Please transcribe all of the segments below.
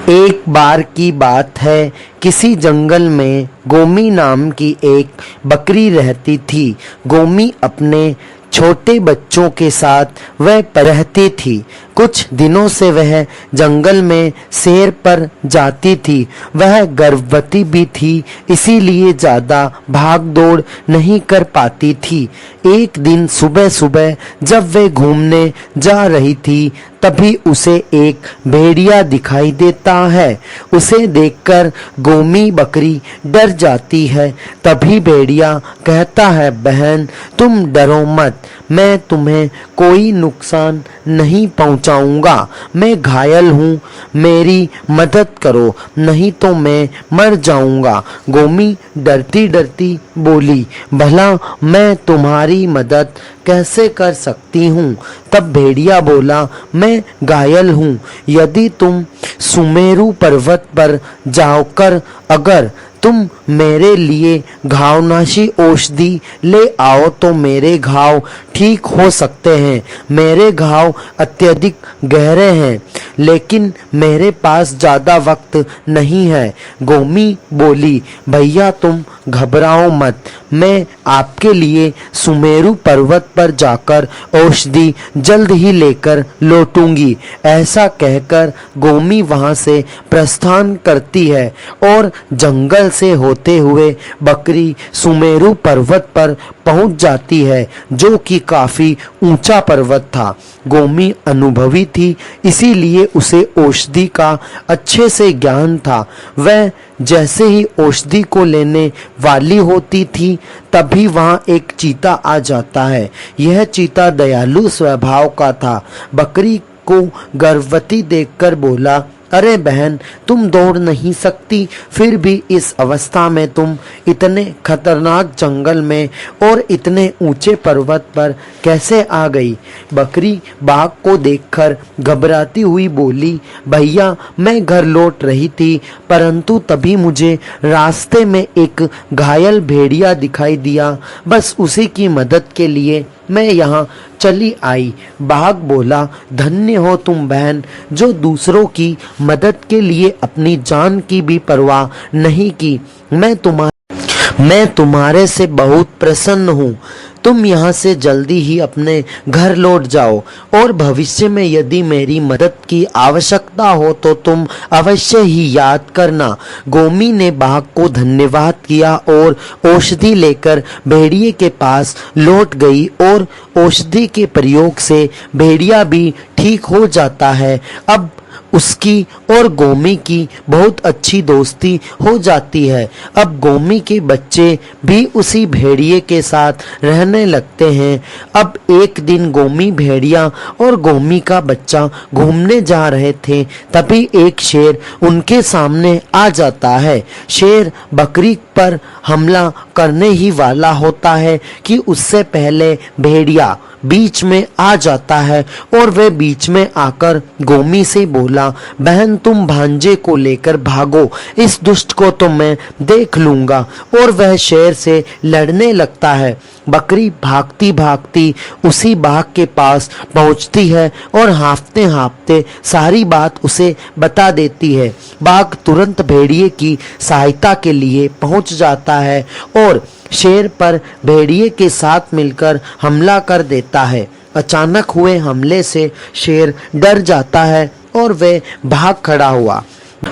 एक बार की बात है, किसी जंगल में गोमी नाम की एक बकरी रहती थी। गोमी अपने छोटे बच्चों के साथ वह रहती थी। कुछ दिनों से वह जंगल में सैर पर जाती थी। वह गर्भवती भी थी, इसीलिए ज्यादा भाग दौड़ नहीं कर पाती थी। एक दिन सुबह सुबह जब वह घूमने जा रही थी, तभी उसे एक भेड़िया दिखाई देता है। उसे देखकर गोमी बकरी डर जाती है। तभी भेड़िया कहता है, बहन तुम डरो मत, मैं तुम्हें कोई नुकसान नहीं पहुंचाऊंगा। मैं घायल हूँ, मेरी मदद करो, नहीं तो मैं मर जाऊंगा। गोमी डरती डरती बोली, भला मैं तुम्हारी मदद कैसे कर सकती हूँ? तब भेड़िया बोला, मैं घायल हूँ, यदि तुम सुमेरु पर्वत पर जाकर अगर तुम मेरे लिए घावनाशी औषधि ले आओ तो मेरे घाव ठीक हो सकते हैं। मेरे घाव अत्यधिक गहरे हैं, लेकिन मेरे पास ज्यादा वक्त नहीं है। गोमी बोली, भैया तुम घबराओ मत, मैं आपके लिए सुमेरु पर्वत पर जाकर औषधि जल्द ही लेकर लौटूंगी। ऐसा कहकर गोमी वहां से प्रस्थान करती है और जंगल से होते हुए बकरी सुमेरु पर्वत पर पहुंच जाती है, जो कि काफी ऊंचा पर्वत था। गोमी अनुभवी थी, इसीलिए उसे औषधि का अच्छे से ज्ञान था। वह जैसे ही औषधि को लेने वाली होती थी, तभी वहां एक चीता आ जाता है। यह चीता दयालु स्वभाव का था। बकरी को गर्भवती देखकर बोला, अरे बहन तुम दौड़ नहीं सकती, फिर भी इस अवस्था में तुम इतने खतरनाक जंगल में और इतने ऊंचे पर्वत पर कैसे आ गई? बकरी बाघ को देखकर घबराती हुई बोली, भैया मैं घर लौट रही थी, परंतु तभी मुझे रास्ते में एक घायल भेड़िया दिखाई दिया, बस उसी की मदद के लिए मैं यहाँ चली आई। बाघ बोला, धन्य हो तुम बहन, जो दूसरों की मदद के लिए अपनी जान की भी परवाह नहीं की। मैं तुम्हारे से बहुत प्रसन्न हूँ। तुम यहाँ से जल्दी ही अपने घर लौट जाओ और भविष्य में यदि मेरी मदद की आवश्यकता हो तो तुम अवश्य ही याद करना। गोमी ने बाघ को धन्यवाद किया और औषधि लेकर भेड़िए के पास लौट गई और औषधि के प्रयोग से भेड़िया भी ठीक हो जाता है। अब उसकी और गोमी की बहुत अच्छी दोस्ती हो जाती है। अब गोमी के बच्चे भी उसी भेड़िए के साथ रहने लगते हैं। अब एक दिन गोमी भेड़िया और गोमी का बच्चा घूमने जा रहे थे, तभी एक शेर उनके सामने आ जाता है। शेर बकरी पर हमला करने ही वाला होता है कि उससे पहले भेड़िया बीच में आ जाता है और वह बीच में आकर गोमी से बोला, बहन तुम भांजे को लेकर भागो, इस दुष्ट को तो मैं देख लूंगा। और वह शेर से लड़ने लगता है। बकरी भागती भागती उसी बाघ के पास पहुंचती है और हाँफते हाँफते सारी बात उसे बता देती है। बाघ तुरंत भेड़िए की सहायता के लिए पहुंच जाता है और शेर पर भेड़िए के साथ मिलकर हमला कर देता है। अचानक हुए हमले से शेर डर जाता है और वह भाग खड़ा हुआ।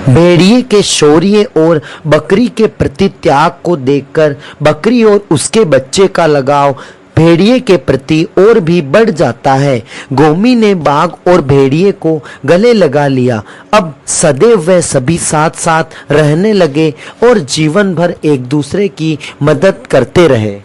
भेड़िए के शौर्य और बकरी के प्रति त्याग को देखकर बकरी और उसके बच्चे का लगाव भेड़िए के प्रति और भी बढ़ जाता है। गोमी ने बाघ और भेड़िए को गले लगा लिया। अब सदैव वे सभी साथ साथ रहने लगे और जीवन भर एक दूसरे की मदद करते रहे।